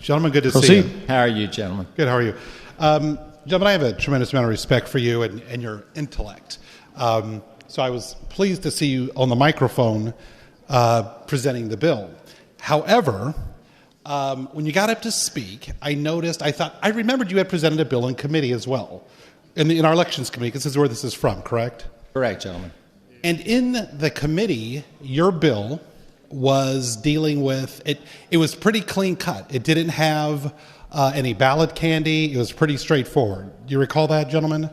Gentlemen, good to see you. How are you, gentlemen? Good, how are you? Gentlemen, I have a tremendous amount of respect for you and your intellect. So I was pleased to see you on the microphone presenting the bill. However, when you got up to speak, I remembered you had presented a bill in committee as well, in our elections committee, because this is where this is from, correct? Correct, gentlemen. And in the committee, your bill was dealing with, it was pretty clean cut. It didn't have any ballot candy. It was pretty straightforward. Do you recall that, gentlemen?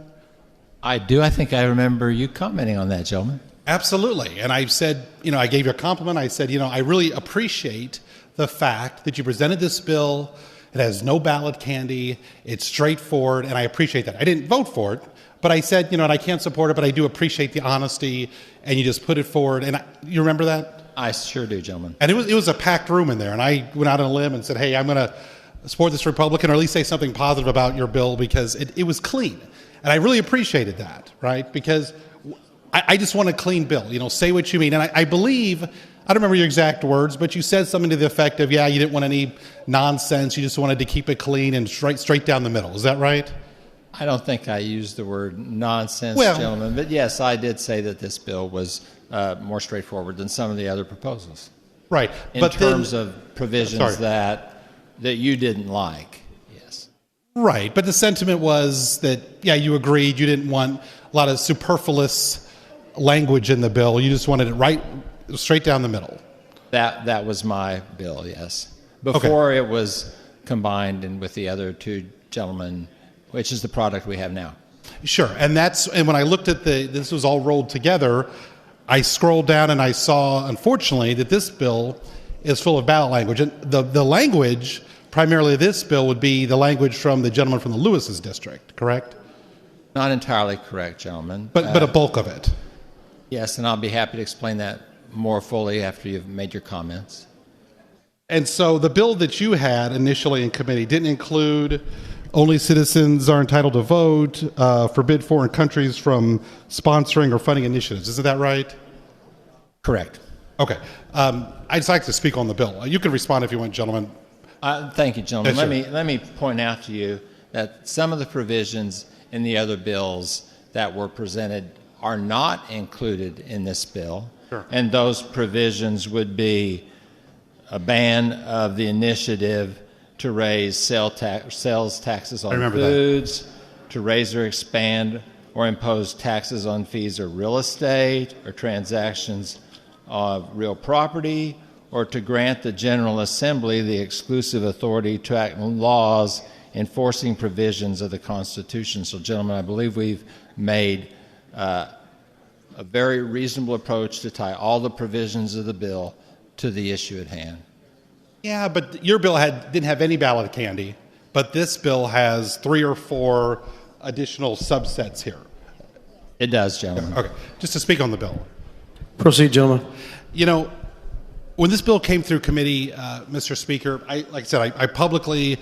I do. I think I remember you commenting on that, gentlemen. Absolutely. And I said, I gave you a compliment. I said, I really appreciate the fact that you presented this bill. It has no ballot candy. It's straightforward, and I appreciate that. I didn't vote for it, but I said, and I can't support it, but I do appreciate the honesty, and you just put it forward. And you remember that? I sure do, gentlemen. And it was a packed room in there, and I went out on a limb and said, hey, I'm going to support this Republican, or at least say something positive about your bill, because it was clean. And I really appreciated that, right? Because I just want a clean bill. Say what you mean. And I believe, I don't remember your exact words, but you said something to the effect of, you didn't want any nonsense. You just wanted to keep it clean and straight down the middle. Is that right? I don't think I used the word nonsense, gentlemen. But yes, I did say that this bill was more straightforward than some of the other proposals. Right. In terms of provisions that you didn't like. Yes. Right. But the sentiment was that, you agreed. You didn't want a lot of superfluous language in the bill. You just wanted it straight down the middle. That was my bill, yes. Before it was combined with the other two gentlemen, which is the product we have now. Sure. And when I looked at this was all rolled together, I scrolled down and I saw, unfortunately, that this bill is full of ballot language. And the language, primarily this bill, would be the language from the gentleman from the Lewis's district, correct? Not entirely correct, gentlemen. But a bulk of it. Yes, and I'll be happy to explain that more fully after you've made your comments. And so the bill that you had initially in committee didn't include only citizens are entitled to vote, forbid foreign countries from sponsoring or funding initiatives. Isn't that right? Correct. Okay. I'd just like to speak on the bill. You can respond if you want, gentlemen. Thank you, gentlemen. Yes, let me point out to you that some of the provisions in the other bills that were presented are not included in this bill. Sure. And those provisions would be a ban of the initiative to raise sales taxes on foods, to raise or expand or impose taxes on fees or real estate or transactions of real property, or to grant the General Assembly the exclusive authority to act on laws enforcing provisions of the Constitution. So, gentlemen, I believe we've made a very reasonable approach to tie all the provisions of the bill to the issue at hand. Yeah, but your bill didn't have any ballot candy, but this bill has 3 or 4 additional subsets here. It does, gentlemen. Okay, just to speak on the bill. Proceed, gentlemen. When this bill came through committee, Mr. Speaker, like I said, I publicly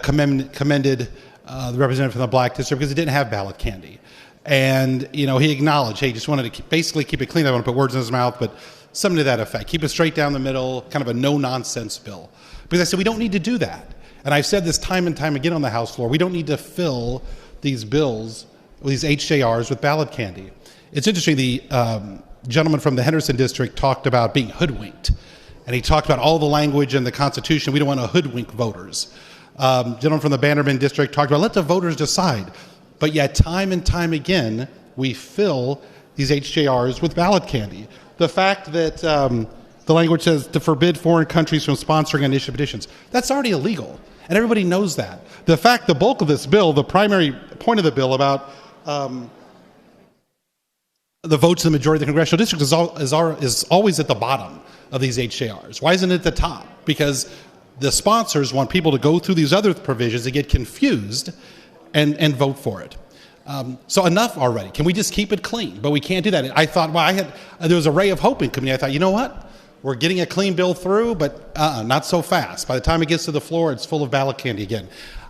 commended the representative from the Black District because it didn't have ballot candy. And, he acknowledged, hey, just wanted to basically keep it clean. I don't want to put words in his mouth, but something to that effect. Keep it straight down the middle, kind of a no-nonsense bill. Because I said, we don't need to do that. And I've said this time and time again on the House floor. We don't need to fill these bills, these HJRs, with ballot candy. It's interesting, the gentleman from the Henderson District talked about being hoodwinked. And he talked about all the language in the Constitution. We don't want to hoodwink voters. Gentleman from the Bannerman District talked about let the voters decide. But yet time and time again, we fill these HJRs with ballot candy. The fact that the language says to forbid foreign countries from sponsoring and issuing petitions, that's already illegal. And everybody knows that. The bulk of this bill, the primary point of the bill about the votes of the majority of the congressional district is always at the bottom of these HJRs. Why isn't it at the top? Because the sponsors want people to go through these other provisions and get confused and vote for it. So enough already. Can we just keep it clean? But we can't do that. I thought, there was a ray of hope in committee. I thought, you know what? We're getting a clean bill through, but not so fast. By the time it gets to the floor, it's full of ballot candy again.